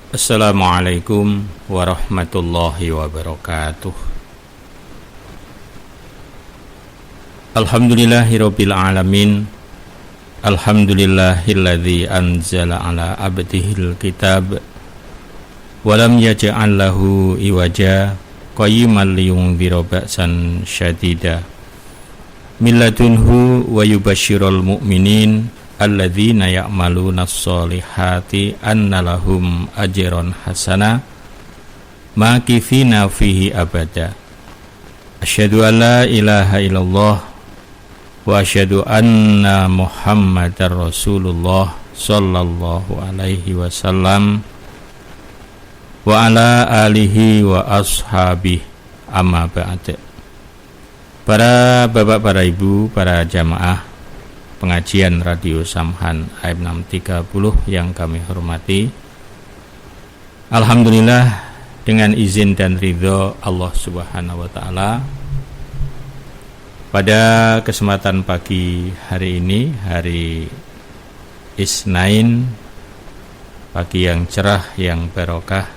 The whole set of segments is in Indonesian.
Assalamualaikum warahmatullahi wabarakatuh. Alhamdulillahirabbil alamin. Alhamdulillahilladzi anzala ala abdihil kitab wa lam yaj'al lahu iwaja qayyiman liyunzira ba'san syadida min ladunhu wa yubashshiral mu'minin alladzina ya'malunas solihati anna lahum ajran hasana makithina fihi abada. Asyhadu an la ilaha illallah wa asyhadu anna Muhammadar Rasulullah sallallahu alaihi wasallam wa ala alihi wa ashabihi amma ba'd. Para bapak, para ibu, para jamaah pengajian Radio Samhan AM 630 yang kami hormati, alhamdulillah dengan izin dan ridho Allah Subhanahu wa taala, pada kesempatan pagi hari ini, hari Isnin, pagi yang cerah, yang barokah,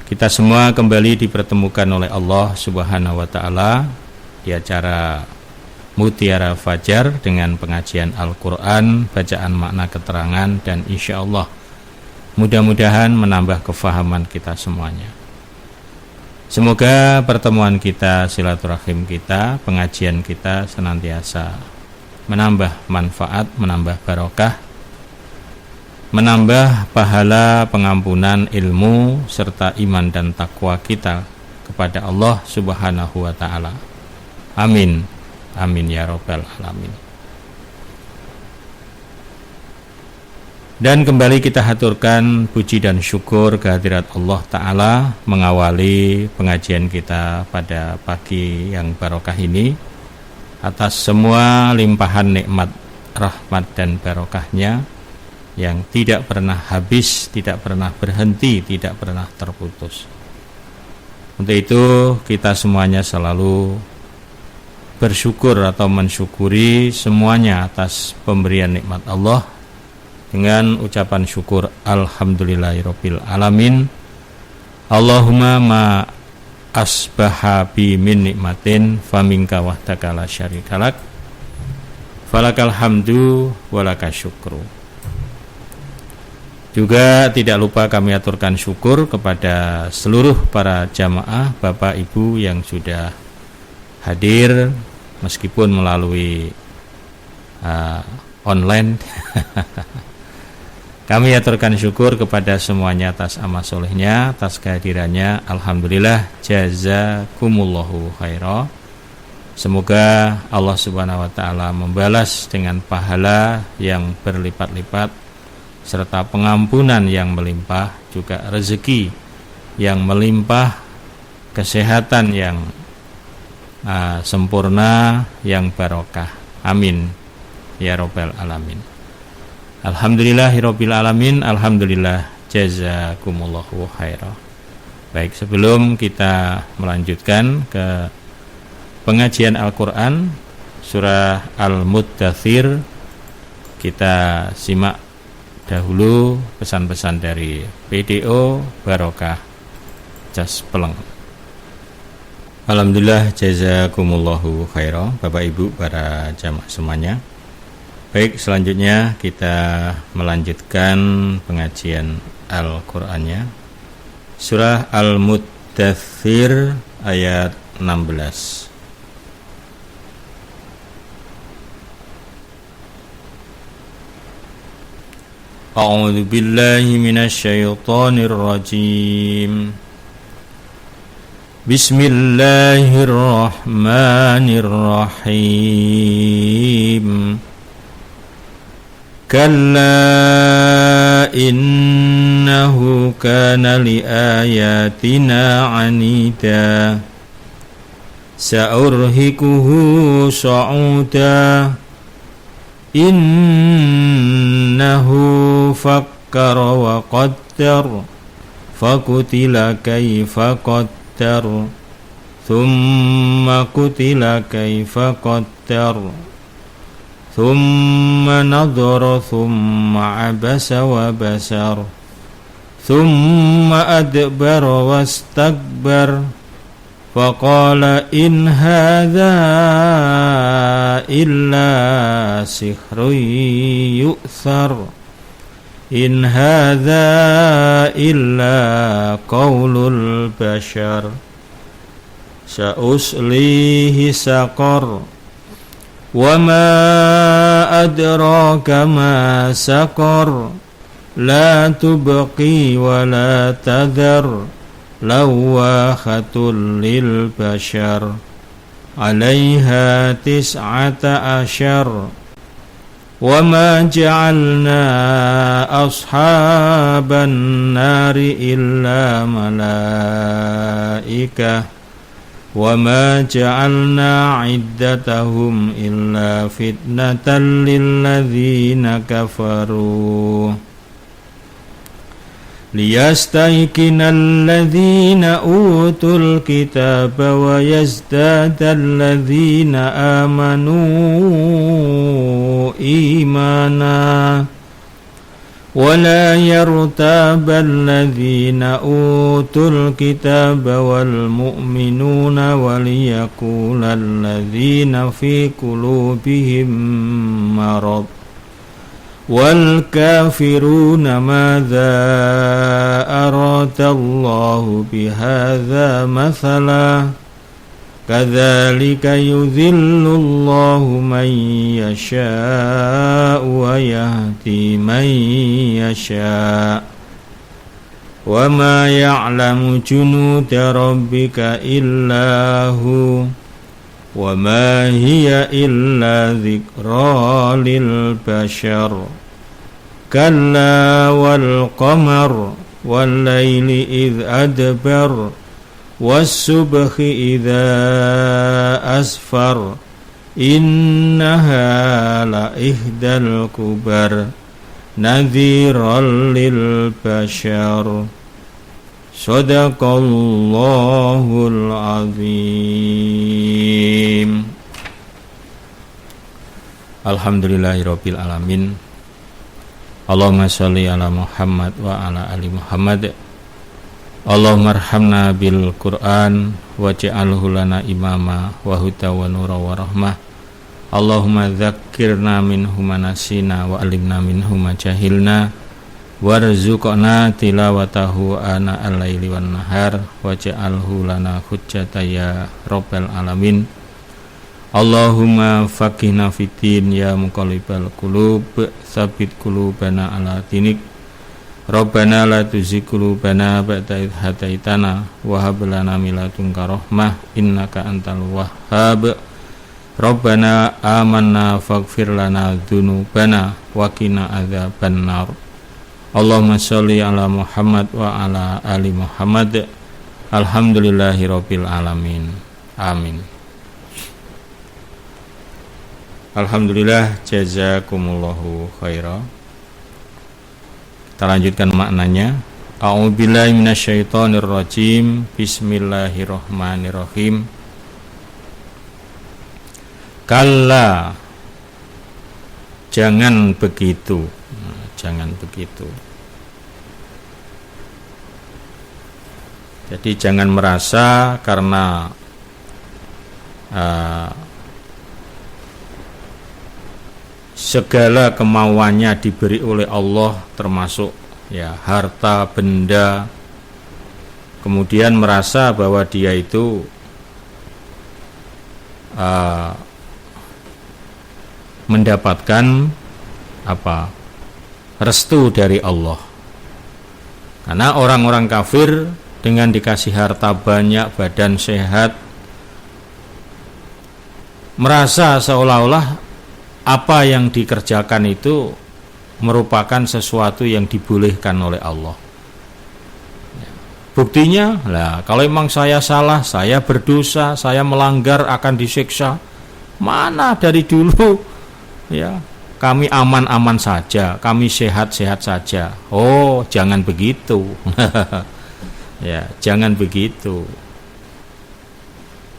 kita semua kembali dipertemukan oleh Allah Subhanahu wa taala di acara Mutiara Fajar dengan pengajian Al-Quran, bacaan makna keterangan, dan insya Allah mudah-mudahan menambah kefahaman kita semuanya. Semoga pertemuan kita, silaturahim kita, pengajian kita senantiasa menambah manfaat, menambah barokah, menambah pahala, pengampunan, ilmu, serta iman dan takwa kita kepada Allah Subhanahu wa ta'ala. Amin. Amin ya rabbal alamin. Dan kembali kita haturkan puji dan syukur kehadirat Allah Ta'ala mengawali pengajian kita pada pagi yang barokah ini atas semua limpahan nikmat, rahmat dan barokahnya yang tidak pernah habis, tidak pernah berhenti, tidak pernah terputus. Untuk itu kita semuanya selalu bersyukur atau mensyukuri semuanya atas pemberian nikmat Allah dengan ucapan syukur alhamdulillahirabbil alamin. Allahumma ma asbaha bi min nikmatin faminka wahdaka la syarikalak falakal hamdu walaka syukru. Juga tidak lupa kami aturkan syukur kepada seluruh para jamaah, Bapak Ibu yang sudah hadir meskipun melalui online. Kami aturkan syukur kepada semuanya atas amal solehnya, atas kehadirannya. Alhamdulillah, jazakumullahu khaira. Semoga Allah Subhanahu wa ta'ala membalas dengan pahala yang berlipat-lipat serta pengampunan yang melimpah, juga rezeki yang melimpah, kesehatan yang sempurna, yang barokah. Amin ya rabbal alamin. Alhamdulillahirabbil alamin. Alhamdulillah, jazakumullahu khairah. Baik, sebelum kita melanjutkan ke pengajian Al-Quran surah Al-Muddathir, kita simak dahulu pesan-pesan dari PDO Barokah Jas Peleng. Alhamdulillah, jazakumullahu khairah, Bapak Ibu, para jamaah semuanya. Baik, selanjutnya kita melanjutkan pengajian Al-Qur'annya. Surah Al-Muddathir ayat 16. A'udzu billahi minasy syaithanir rajim. Bismillahirrahmanirrahim. Kalla innahu kana liayatina anida sa'urhikuhu sa'uda innahu fakkara wa qaddar fakutila kaifa qaddar thumma kutila kaifa qaddar thumma nadhara thumma abasa wa basar thumma adbar wastakbar faqala in hadza illa sihrun yu'thar in hadza illa qaulul bashar sa'uslihi saqar wa ma adraka ma saqar la tubqi wa la tadhar lawakhatul lil bashar 'alaiha tis'ata asyar wa ma ja'alna ashaban nari illa malaikah wa ma ja'alna 'iddatahum illa fitnatan lil ladzina kafaru liyastayqinal ladzina utul kitaba wa yazdadal ladzina amanu imana ولا يرتاب الذين أوتوا الكتاب والمؤمنون وليقول الذين في قلوبهم مرض والكافرون ماذا أراد الله بهذا مثلا كذلك يذل الله من يشاء ويهدي من يشاء وما يعلم جنود ربك إلا هو وما هي إلا ذكرى للبشر كلا والقمر والليل إذ أدبر والصبح إذا أسفر إنها لإحدى الكبر نذيرا للبشر صدق الله العظيم. Alhamdulillahirabbil alamin. Allahumma shalli ala Muhammad wa ala ali Muhammad. Allahumma arhamna bil Qur'an waj'alhu lana imama wa huda wa nura wa rahmah. Allahumma dzakkirna minhu ma nasina wa alimna minhu ma jahilna warzuqna tilawatahu ana al-laili wan nahar waj'alhu lana hujjatan ya rabbal alamin. Allahumma faqihna fiddin ya muqallibal qulub tsabbit qulubana ala dinik. Rabbana la tuzigh qulubana ba'da idh hadaitana wa hab lana min ladunka rahmah innaka antal wahhab. Rabbana amanna faghfir lana dzunubana wa qina adzabannar. Allahumma shalli ala Muhammad wa ala ali Muhammad. Alhamdulillahirabbil alamin. Amin. Alhamdulillah, jazakumullahu khairan. Kita lanjutkan maknanya. A'udzubillahi minasyaitonirrajim. Bismillahirrahmanirrahim. Kalla, jangan begitu. Jangan begitu. Jadi jangan merasa karena segala kemauannya diberi oleh Allah, termasuk ya harta benda, kemudian merasa bahwa dia itu mendapatkan restu dari Allah. Karena orang-orang kafir dengan dikasih harta banyak, badan sehat, merasa seolah-olah apa yang dikerjakan itu merupakan sesuatu yang dibolehkan oleh Allah. Buktinya, kalau memang saya salah, saya berdosa, saya melanggar akan disiksa. Mana dari dulu ya kami aman-aman saja, kami sehat-sehat saja. Oh, jangan begitu. Ya, jangan begitu.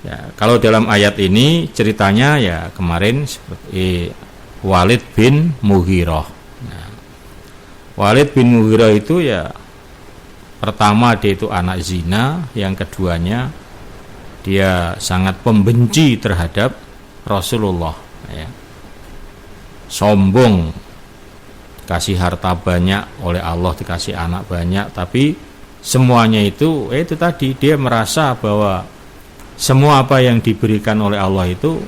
Ya, kalau dalam ayat ini ceritanya ya kemarin seperti Walid bin Mughirah. Nah, Walid bin Mughirah itu ya Pertama, dia itu anak zina. Yang keduanya, dia sangat pembenci terhadap Rasulullah, ya. Sombong, kasih harta banyak oleh Allah, dikasih anak banyak, tapi semuanya itu tadi, dia merasa bahwa semua apa yang diberikan oleh Allah itu,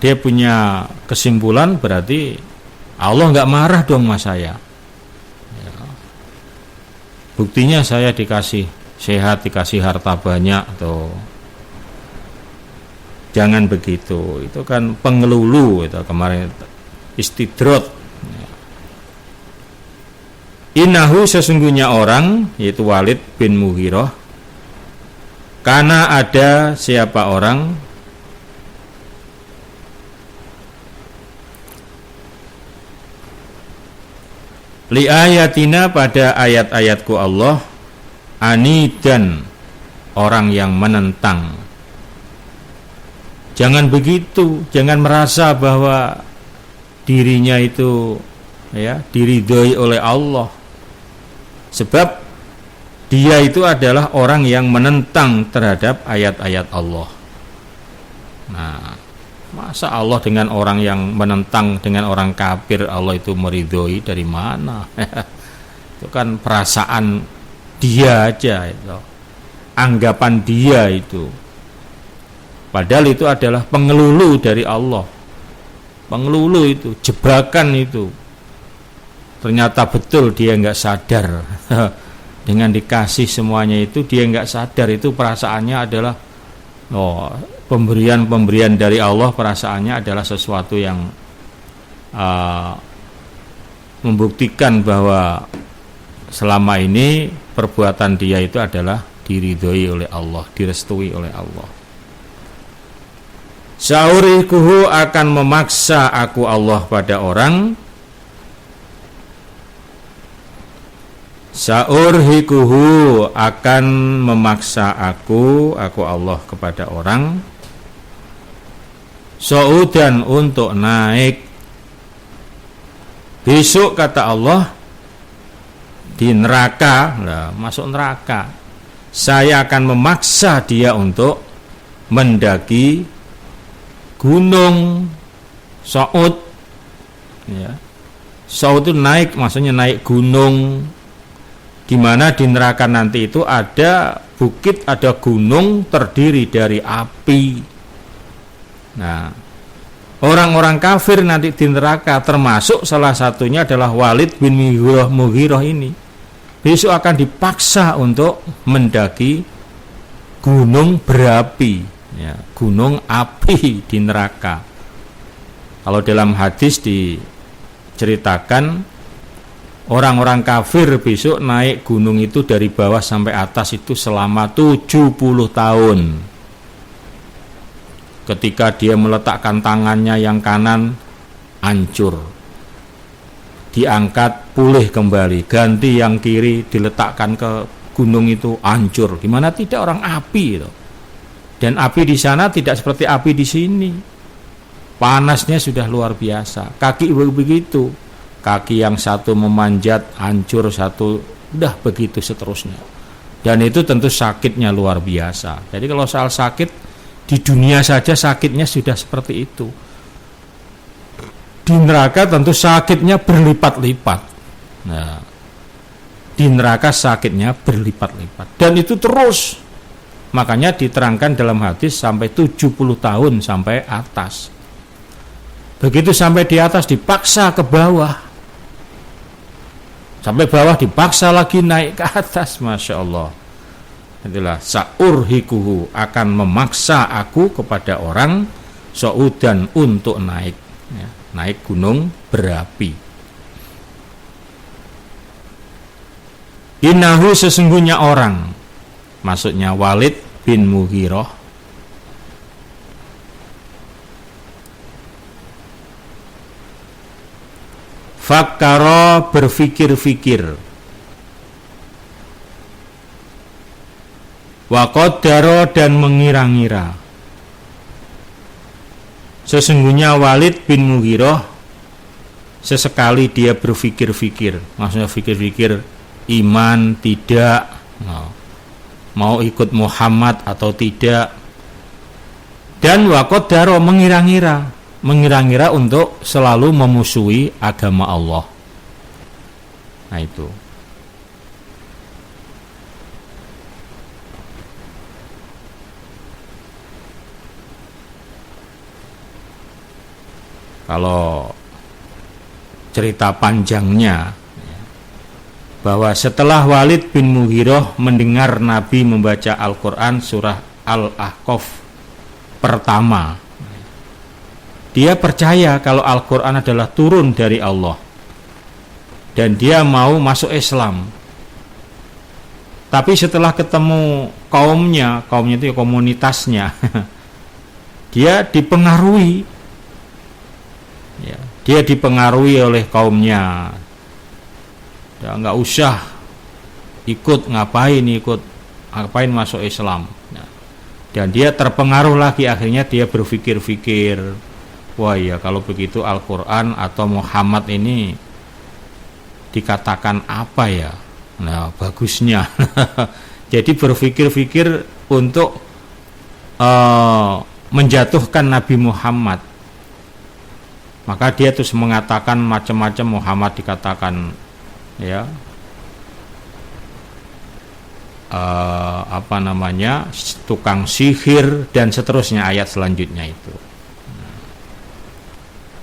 dia punya kesimpulan berarti Allah nggak marah dong sama saya, ya. Buktinya saya dikasih sehat, dikasih harta banyak tuh. Jangan begitu, itu kan pengelulu, itu kemarin istidrot. Innahu, sesungguhnya orang, yaitu Walid bin Mughirah, karena ada siapa orang li ayatina, pada ayat-ayatku Allah, anidan, orang yang menentang. Jangan begitu, jangan merasa bahwa dirinya itu, ya, diridhoi oleh Allah. Sebab dia itu adalah orang yang menentang terhadap ayat-ayat Allah. Nah, masa Allah dengan orang yang menentang, dengan orang kafir Allah itu meridhoi, dari mana? Itu kan perasaan dia aja itu, anggapan dia itu. Padahal itu adalah pengelulu dari Allah. Pengelulu itu, jebakan itu. Ternyata betul dia nggak sadar. Dengan dikasih semuanya itu, dia nggak sadar itu perasaannya adalah pemberian-pemberian dari Allah. Perasaannya adalah sesuatu yang membuktikan bahwa selama ini perbuatan dia itu adalah diridhoi oleh Allah, direstui oleh Allah. Saurikuhu, akan memaksa aku Allah pada orang. Saurhikuhu, akan memaksa aku Allah kepada orang. Saudan, untuk naik. Besok kata Allah di neraka, masuk neraka. Saya akan memaksa dia untuk mendaki gunung Saud, ya. Saud itu naik, maksudnya naik gunung. Gimana di neraka nanti itu ada bukit, ada gunung terdiri dari api. Nah, orang-orang kafir nanti di neraka, termasuk salah satunya adalah Walid bin Mughirah ini, besok akan dipaksa untuk mendaki gunung berapi, ya, gunung api di neraka. Kalau dalam hadis diceritakan, orang-orang kafir besok naik gunung itu dari bawah sampai atas itu selama 70 tahun. Ketika dia meletakkan tangannya yang kanan, hancur, diangkat pulih kembali, ganti yang kiri, diletakkan ke gunung itu, hancur. Dimana tidak, orang api itu. Dan api di sana tidak seperti api di sini. Panasnya sudah luar biasa. Kaki begitu. Kaki yang satu memanjat, hancur, satu udah begitu seterusnya. Dan itu tentu sakitnya luar biasa. Jadi kalau soal sakit, di dunia saja sakitnya sudah seperti itu. Di neraka tentu sakitnya berlipat-lipat. Nah, di neraka sakitnya berlipat-lipat. Dan itu terus. Makanya diterangkan dalam hadis sampai 70 tahun sampai atas. Begitu sampai di atas dipaksa ke bawah. Sampai bawah dipaksa lagi naik ke atas. Masya Allah. Itulah saurhikuhu, akan memaksa aku kepada orang saudan untuk naik, ya, naik gunung berapi. Innahu, sesungguhnya orang, maksudnya Walid bin Mughirah, fakkara, berfikir-fikir, wa qaddara, dan mengira-ngira. Sesungguhnya Walid bin Mughirah sesekali dia berfikir-fikir, maksudnya fikir-fikir iman tidak, mau ikut Muhammad atau tidak. Dan waqaddaro mengira-ngira untuk selalu memusuhi agama Allah. Nah itu. Kalau cerita panjangnya, bahwa setelah Walid bin Mughirah mendengar Nabi membaca Al-Quran surah Al-Ahqaf pertama, dia percaya kalau Al-Quran adalah turun dari Allah dan dia mau masuk Islam. Tapi setelah ketemu kaumnya itu komunitasnya, dia dipengaruhi. Dia dipengaruhi oleh kaumnya. Ya, nggak usah ikut ngapain masuk Islam. Dan dia terpengaruh lagi, akhirnya dia berpikir-pikir, wah ya kalau begitu Al-Quran atau Muhammad ini dikatakan apa ya? Nah bagusnya. Jadi berpikir-pikir untuk menjatuhkan Nabi Muhammad. Maka dia terus mengatakan macam-macam. Muhammad dikatakan ya tukang sihir dan seterusnya, ayat selanjutnya itu.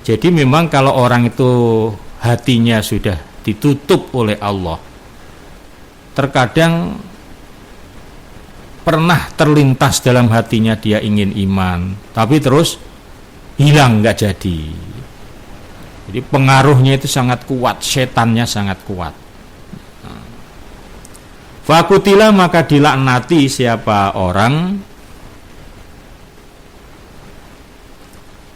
Jadi memang kalau orang itu hatinya sudah ditutup oleh Allah, terkadang pernah terlintas dalam hatinya dia ingin iman, tapi terus hilang, nggak jadi. Jadi pengaruhnya itu sangat kuat, setannya sangat kuat. Fakutila maka dilaknati siapa orang,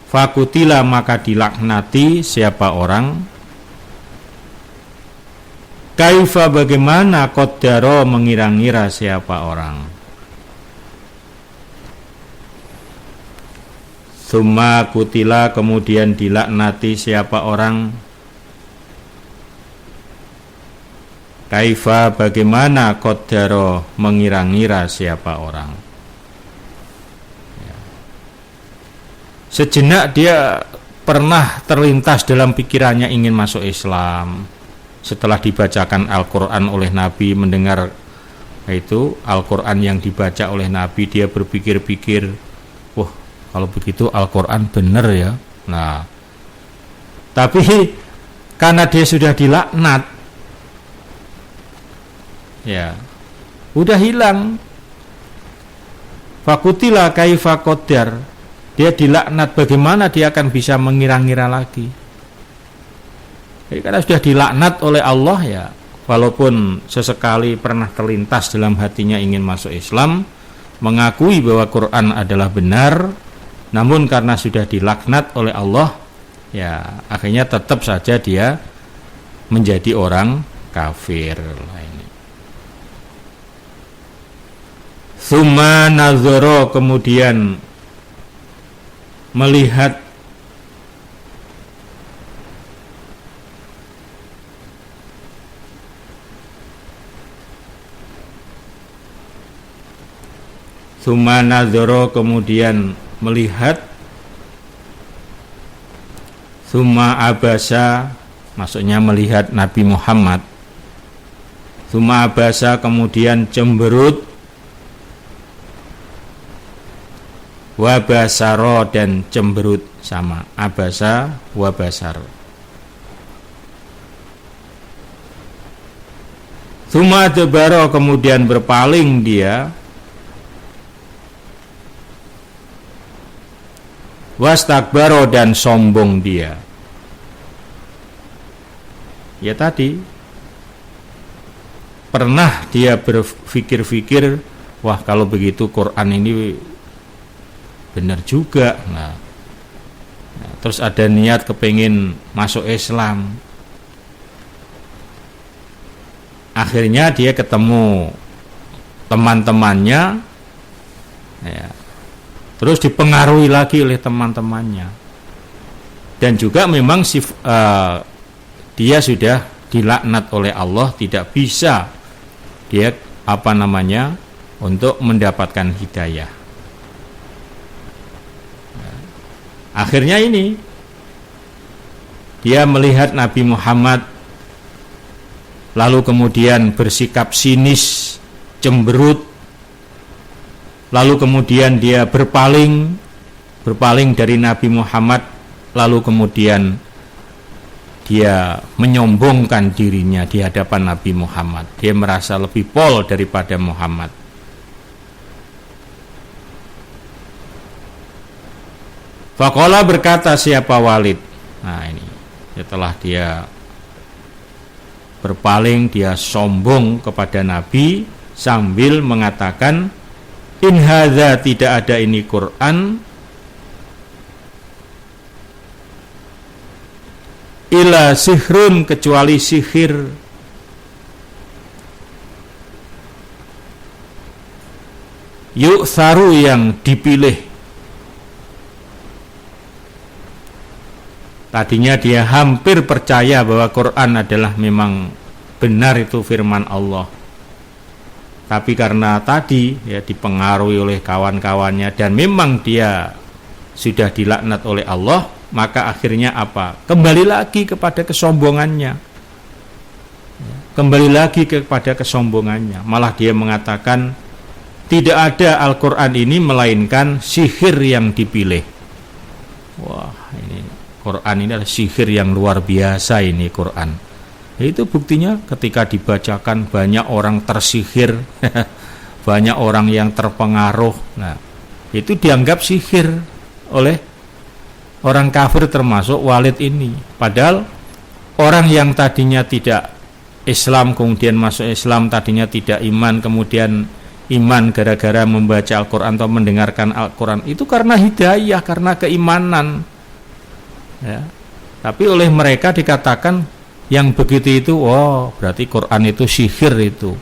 fakutila maka dilaknati siapa orang, kaifa bagaimana qaddaro mengira-ngira siapa orang. Summa kutila kemudian dilaknati siapa orang, kaifa bagaimana qaddaro mengira-ngira siapa orang. Sejenak dia pernah terlintas dalam pikirannya ingin masuk Islam. Setelah dibacakan Al-Quran oleh Nabi, mendengar itu Al-Quran yang dibaca oleh Nabi, dia berpikir-pikir, wah kalau begitu Al-Quran benar ya. Nah, tapi karena dia sudah dilaknat, ya udah hilang. Fakutila kaifa qaddar, dia dilaknat, bagaimana dia akan bisa mengira-ngira lagi. Jadi karena sudah dilaknat oleh Allah ya, walaupun sesekali pernah terlintas dalam hatinya ingin masuk Islam, mengakui bahwa Quran adalah benar, namun karena sudah dilaknat oleh Allah, ya akhirnya tetap saja dia menjadi orang kafir. Summa nazaro kemudian melihat Summa nazaro kemudian melihat, summa abasa maksudnya melihat Nabi Muhammad, summa abasa kemudian cemberut, wabasaro dan cemberut sama, abasa wabasar. Summa adbaro kemudian berpaling dia, wastakbaro dan sombong dia. Ya tadi pernah dia berpikir-pikir, wah kalau begitu Quran ini benar juga. Nah, terus ada niat kepingin masuk Islam. Akhirnya dia ketemu teman-temannya, ya, terus dipengaruhi lagi oleh teman-temannya. Dan juga memang dia sudah dilaknat oleh Allah, tidak bisa dia untuk mendapatkan hidayah. Akhirnya ini dia melihat Nabi Muhammad, lalu kemudian bersikap sinis, cemberut, lalu kemudian dia berpaling dari Nabi Muhammad, lalu kemudian dia menyombongkan dirinya di hadapan Nabi Muhammad. Dia merasa lebih pol daripada Muhammad. Faqala, berkata siapa Walid. Nah ini, setelah dia berpaling, dia sombong kepada Nabi sambil mengatakan, in hadza, tidak ada ini Quran, ila sihrun, kecuali sihir, yu'tharu, yang dipilih. Tadinya dia hampir percaya bahwa Quran adalah memang benar, itu firman Allah. Tapi karena tadi dipengaruhi oleh kawan-kawannya dan memang dia sudah dilaknat oleh Allah, maka akhirnya apa? Kembali lagi kepada kesombongannya. Malah dia mengatakan tidak ada Al-Quran ini melainkan sihir yang dipilih. Wah, ini Quran ini adalah sihir yang luar biasa ini Quran. Itu buktinya ketika dibacakan banyak orang tersihir, banyak orang yang terpengaruh. Nah, itu dianggap sihir oleh orang kafir termasuk Walid ini. Padahal orang yang tadinya tidak Islam kemudian masuk Islam, tadinya tidak iman kemudian iman gara-gara membaca Al-Quran atau mendengarkan Al-Quran, itu karena hidayah, karena keimanan. Ya. Tapi oleh mereka dikatakan yang begitu itu, berarti Quran itu sihir itu.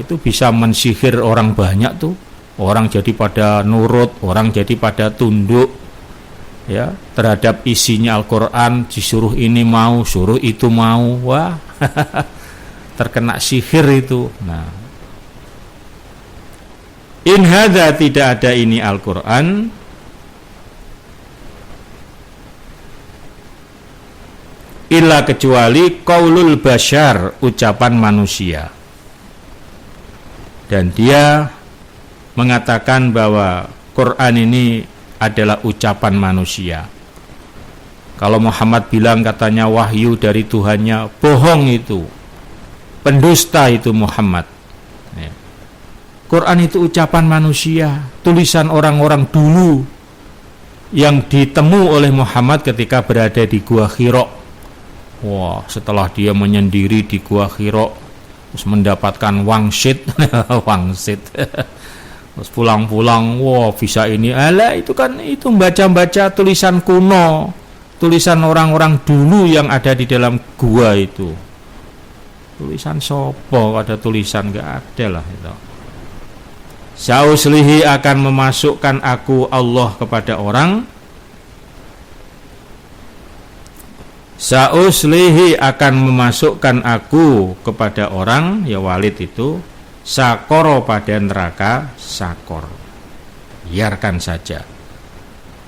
Itu bisa mensihir orang banyak tuh. Orang jadi pada nurut, orang jadi pada tunduk ya terhadap isinya Al-Quran, disuruh ini mau, suruh itu mau. Wah, terkena sihir itu. Nah, in hadza, tidak ada ini Al-Quran, illa, kecuali qaulul bashar, ucapan manusia. Dan dia mengatakan bahwa Quran ini adalah ucapan manusia. Kalau Muhammad bilang katanya wahyu dari Tuhannya, bohong itu, pendusta itu Muhammad. Quran itu ucapan manusia, tulisan orang-orang dulu yang ditemu oleh Muhammad ketika berada di Gua Hira. Wah, setelah dia menyendiri di Gua Hira, terus mendapatkan wangsit, terus pulang-pulang, bisa ini, itu kan itu baca-baca tulisan kuno, tulisan orang-orang dulu yang ada di dalam gua itu. Tulisan sopo, ada tulisan, gak ada lah itu. Sauslihi, akan memasukkan aku Allah kepada orang. Sauslihi, akan memasukkan aku kepada orang, ya Walid itu, sakoro, pada neraka sakor. Biarkan saja,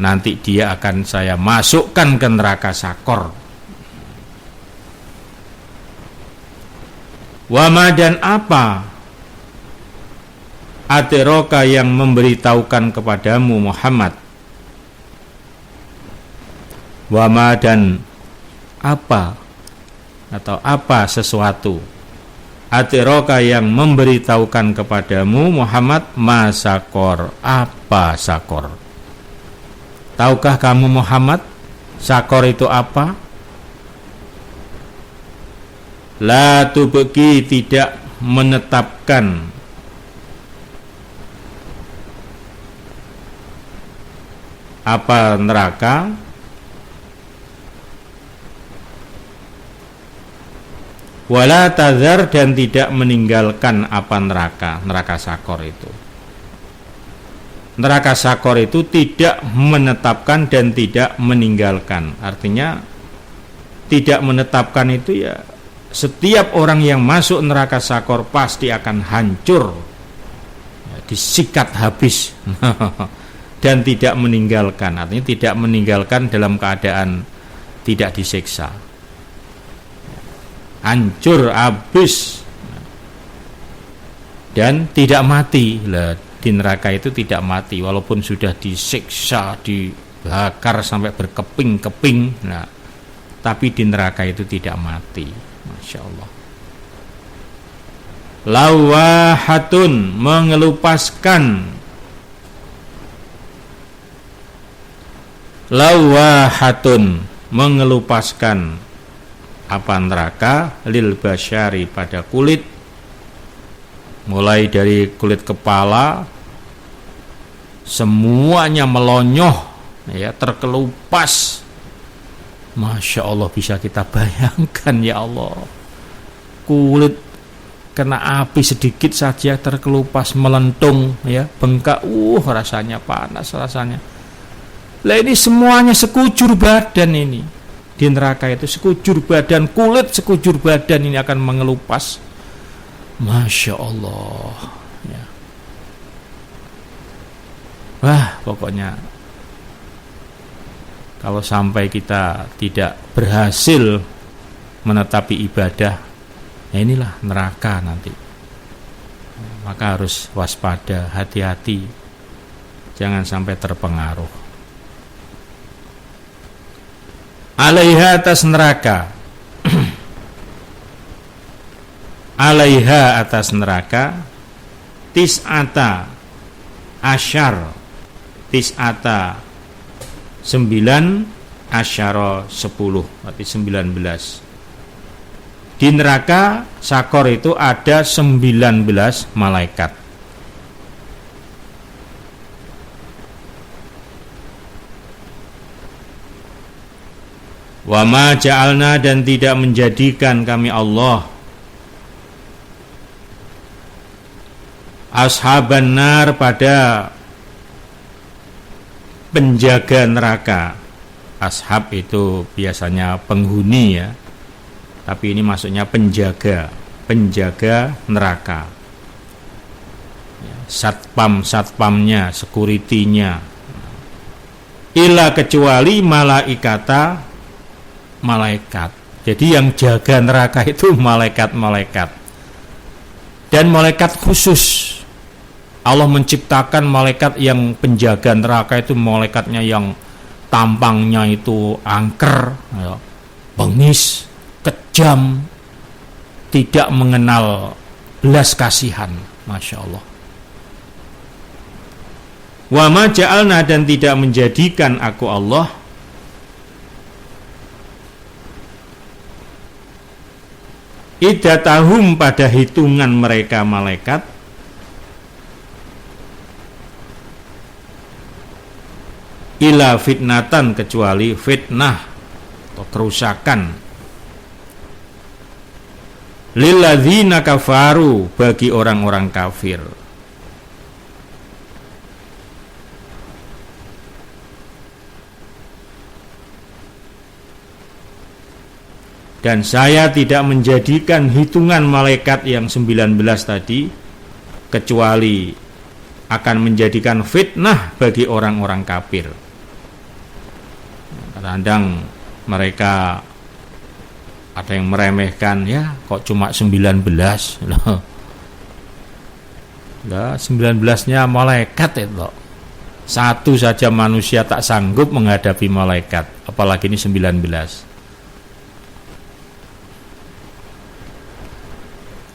nanti dia akan saya masukkan ke neraka sakor. Wama, dan apa ateroka, yang memberitahukan kepadamu Muhammad. Wama, dan apa atau apa sesuatu, ateroka, yang memberitahukan kepadamu Muhammad, masakor, apa sakor. Tahukah kamu Muhammad sakor itu apa? La tubqi, tidak menetapkan apa neraka, wala tazar, dan tidak meninggalkan apa neraka sakor itu. Neraka sakor itu tidak menetapkan dan tidak meninggalkan, artinya tidak menetapkan itu, ya setiap orang yang masuk neraka Sakor pasti akan hancur, ya, disikat habis dan tidak meninggalkan. Artinya tidak meninggalkan dalam keadaan tidak disiksa, hancur habis dan tidak mati. Lah, di neraka itu tidak mati walaupun sudah disiksa, dibakar sampai berkeping-keping, nah, tapi di neraka itu tidak mati. Masya Allah. Lawahatun, mengelupaskan. Lawahatun, mengelupaskan apa neraka, lil basyari, pada kulit, mulai dari kulit kepala semuanya melonyoh, ya, terkelupas. Masya Allah, bisa kita bayangkan, ya Allah, kulit kena api sedikit saja terkelupas, melentung, ya, bengkak, rasanya panas rasanya. Lah ini semuanya sekujur badan ini di neraka itu, sekujur badan, kulit sekujur badan ini akan mengelupas. Masya Allah, ya. Wah, pokoknya kalau sampai kita tidak berhasil menetapi ibadah, ya inilah neraka nanti. Maka harus waspada, hati-hati, jangan sampai terpengaruh. Alaiha, atas neraka. Alaiha, atas neraka, tis'ata asyar, tis'ata 9, asyara 10, berarti 19. Di neraka Sakor itu ada 19 malaikat. Wa ma ja'alna, dan tidak menjadikan kami Allah, ashaban nar, pada penjaga neraka. Ashab itu biasanya penghuni, ya, tapi ini maksudnya penjaga neraka, ya, satpamnya, sekuritinya. Illa, kecuali malaikata, malaikat. Jadi yang jaga neraka itu malaikat-malaikat, dan malaikat khusus. Allah menciptakan malaikat yang penjaga neraka itu, malaikatnya yang tampangnya itu angker, ya, bengis, kejam, tidak mengenal belas kasihan. Masya Allah. Wa ma ja'alna, dan tidak menjadikan aku Allah, iddatahum, pada hitungan mereka malaikat, ila fitnatan, kecuali fitnah atau kerusakan, lilladzina kafaru, bagi orang-orang kafir. Dan saya tidak menjadikan hitungan malaikat yang 19 tadi, kecuali akan menjadikan fitnah bagi orang-orang kafir. Kadang mereka ada yang meremehkan, ya kok cuma 19 loh. Lah 19-nya malaikat itu. Satu saja manusia tak sanggup menghadapi malaikat, apalagi ini 19.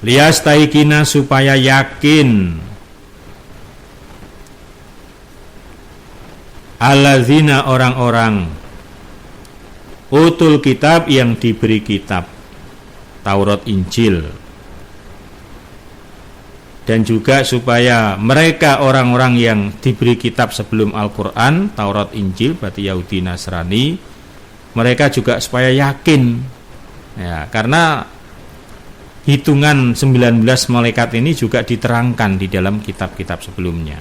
Liyastaikina, supaya yakin, alladzina, orang-orang, utul kitab, yang diberi kitab Taurat Injil, dan juga supaya mereka orang-orang yang diberi kitab sebelum Al-Quran, Taurat Injil, berarti Yahudi Nasrani, mereka juga supaya yakin, ya, karena hitungan 19 malaikat ini juga diterangkan di dalam kitab-kitab sebelumnya.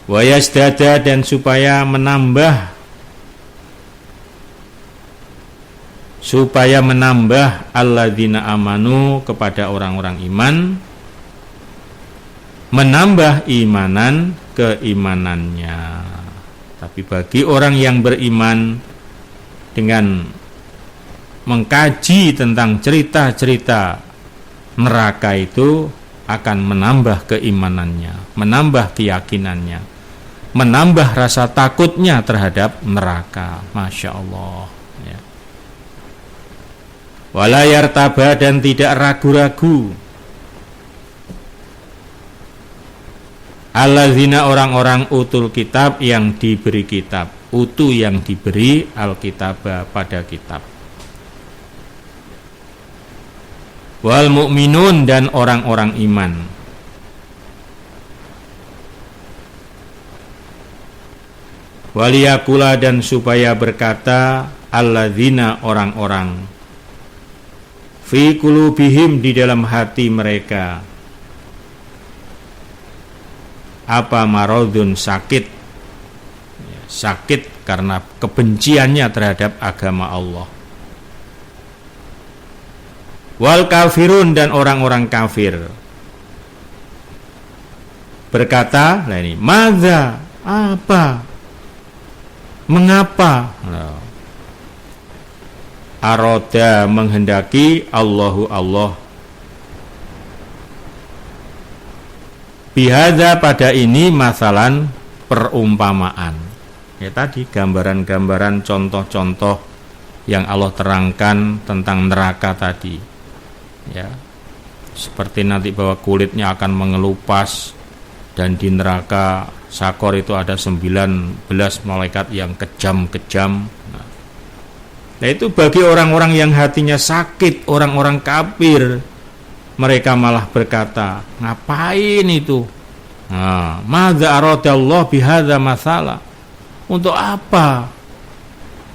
Wa yasdada, dan supaya menambah supaya menambah alladzina amanu kepada orang-orang iman, menambah imanan keimanannya. Tapi bagi orang yang beriman, dengan mengkaji tentang cerita-cerita neraka itu akan menambah keimanannya, menambah keyakinannya, menambah rasa takutnya terhadap neraka. Masya Allah ya. Wala yartaba, dan tidak ragu-ragu, alladzina orang-orang utul kitab yang diberi kitab, utu yang diberi alkitab pada kitab, wal mu'minun, dan orang-orang iman. Waliyakula, dan supaya berkata alladzina orang-orang, fi qulubihim, di dalam hati mereka, apa maradun, sakit, sakit karena kebenciannya terhadap agama Allah. Wal kafirun, dan orang-orang kafir berkata, lah ini, madza, apa, mengapa, aroda, menghendaki, Allahu Allah, bihadza, pada ini, masalan, perumpamaan. Ya tadi gambaran-gambaran, contoh-contoh yang Allah terangkan tentang neraka tadi. Ya. Seperti nanti bahwa kulitnya akan mengelupas, dan di neraka Sakor itu ada 19 malaikat yang kejam-kejam. Nah, itu bagi orang-orang yang hatinya sakit, orang-orang kafir, mereka malah berkata, ngapain itu? Madza aradallahu bihadza masalah, untuk apa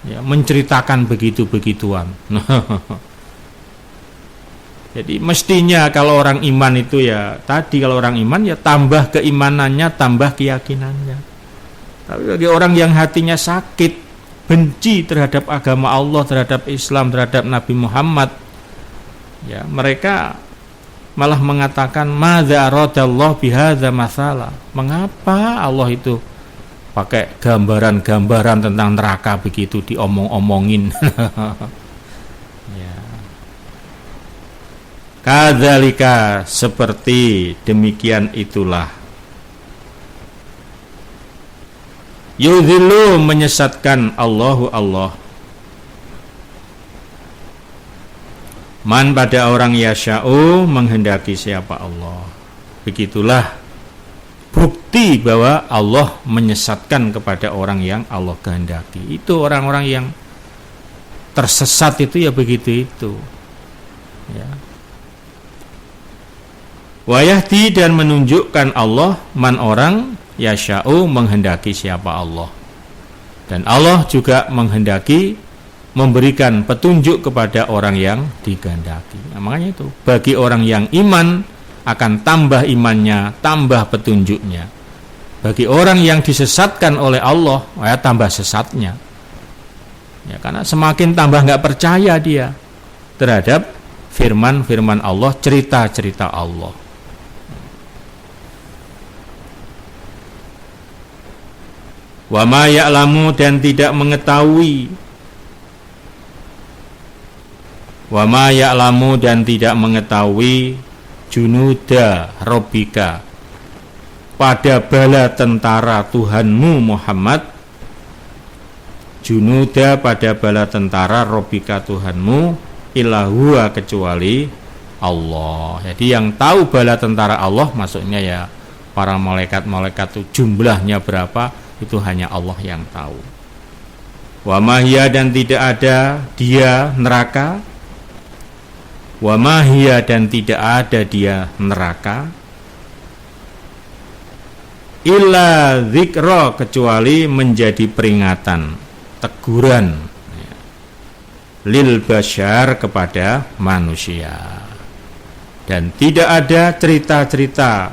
ya menceritakan begitu-begituan? Jadi mestinya kalau orang iman itu ya tadi, kalau orang iman ya tambah keimanannya, tambah keyakinannya. Tapi bagi orang yang hatinya sakit, benci terhadap agama Allah, terhadap Islam, terhadap Nabi Muhammad, ya mereka malah mengatakan madza aradallahu bihadza masalah. Mengapa Allah itu pakai gambaran-gambaran tentang neraka begitu diomong-omongin? Ya. Kadzalika, seperti demikian itulah, yudhillu, menyesatkan Allahu Allah, man, pada orang yasha'u, menghendaki siapa Allah. Begitulah bukti bahwa Allah menyesatkan kepada orang yang Allah kehendaki. Itu orang-orang yang tersesat itu ya begitu itu. Ya. Wa yahdi, dan menunjukkan Allah, man, orang yasha'u, menghendaki siapa Allah. Dan Allah juga menghendaki memberikan petunjuk kepada orang yang dikehendaki. Nah, makanya itu bagi orang yang iman akan tambah imannya, tambah petunjuknya. Bagi orang yang disesatkan oleh Allah, ya tambah sesatnya. Ya, karena semakin tambah nggak percaya dia terhadap firman-firman Allah, cerita-cerita Allah. Wa ma ya'lamu, dan tidak mengetahui. Wa ma ya'lamu, dan tidak mengetahui, junuda rabbika, pada bala tentara Tuhanmu Muhammad, junuda, pada bala tentara rabbika Tuhanmu, illa huwa, kecuali Allah. Jadi yang tahu bala tentara Allah, maksudnya ya para malaikat-malaikat itu jumlahnya berapa, itu hanya Allah yang tahu. Wa ma hiya, dan tidak ada dia neraka, wa ma hiya, dan tidak ada dia neraka, illa dzikra, kecuali menjadi peringatan, teguran, lil bashar, kepada manusia. Dan tidak ada cerita-cerita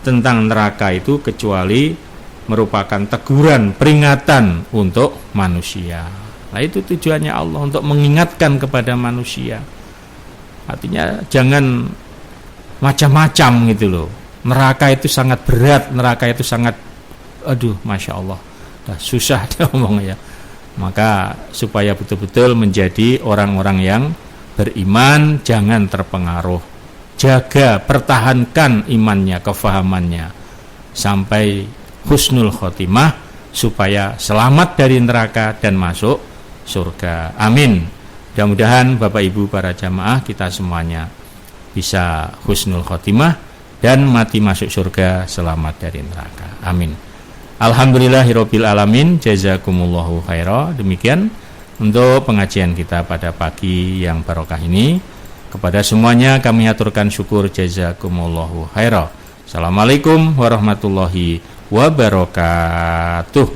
tentang neraka itu kecuali merupakan teguran, peringatan untuk manusia. Nah, itu tujuannya Allah, untuk mengingatkan kepada manusia. Artinya jangan macam-macam gitu loh. Neraka itu sangat berat, neraka itu sangat, aduh, Masya Allah, susah dia ngomongnya. Maka supaya betul-betul menjadi orang-orang yang beriman, jangan terpengaruh. Jaga, pertahankan imannya, kefahamannya sampai husnul khotimah, supaya selamat dari neraka dan masuk surga. Amin. Mudah-mudahan Bapak Ibu para jamaah kita semuanya bisa husnul khotimah dan mati masuk surga, selamat dari neraka. Amin. Alhamdulillahirabbil alamin. Jazakumullahu khaira. Demikian untuk pengajian kita pada pagi yang barokah ini. Kepada semuanya kami aturkan syukur, jazakumullahu khaira. Assalamualaikum warahmatullahi wabarakatuh.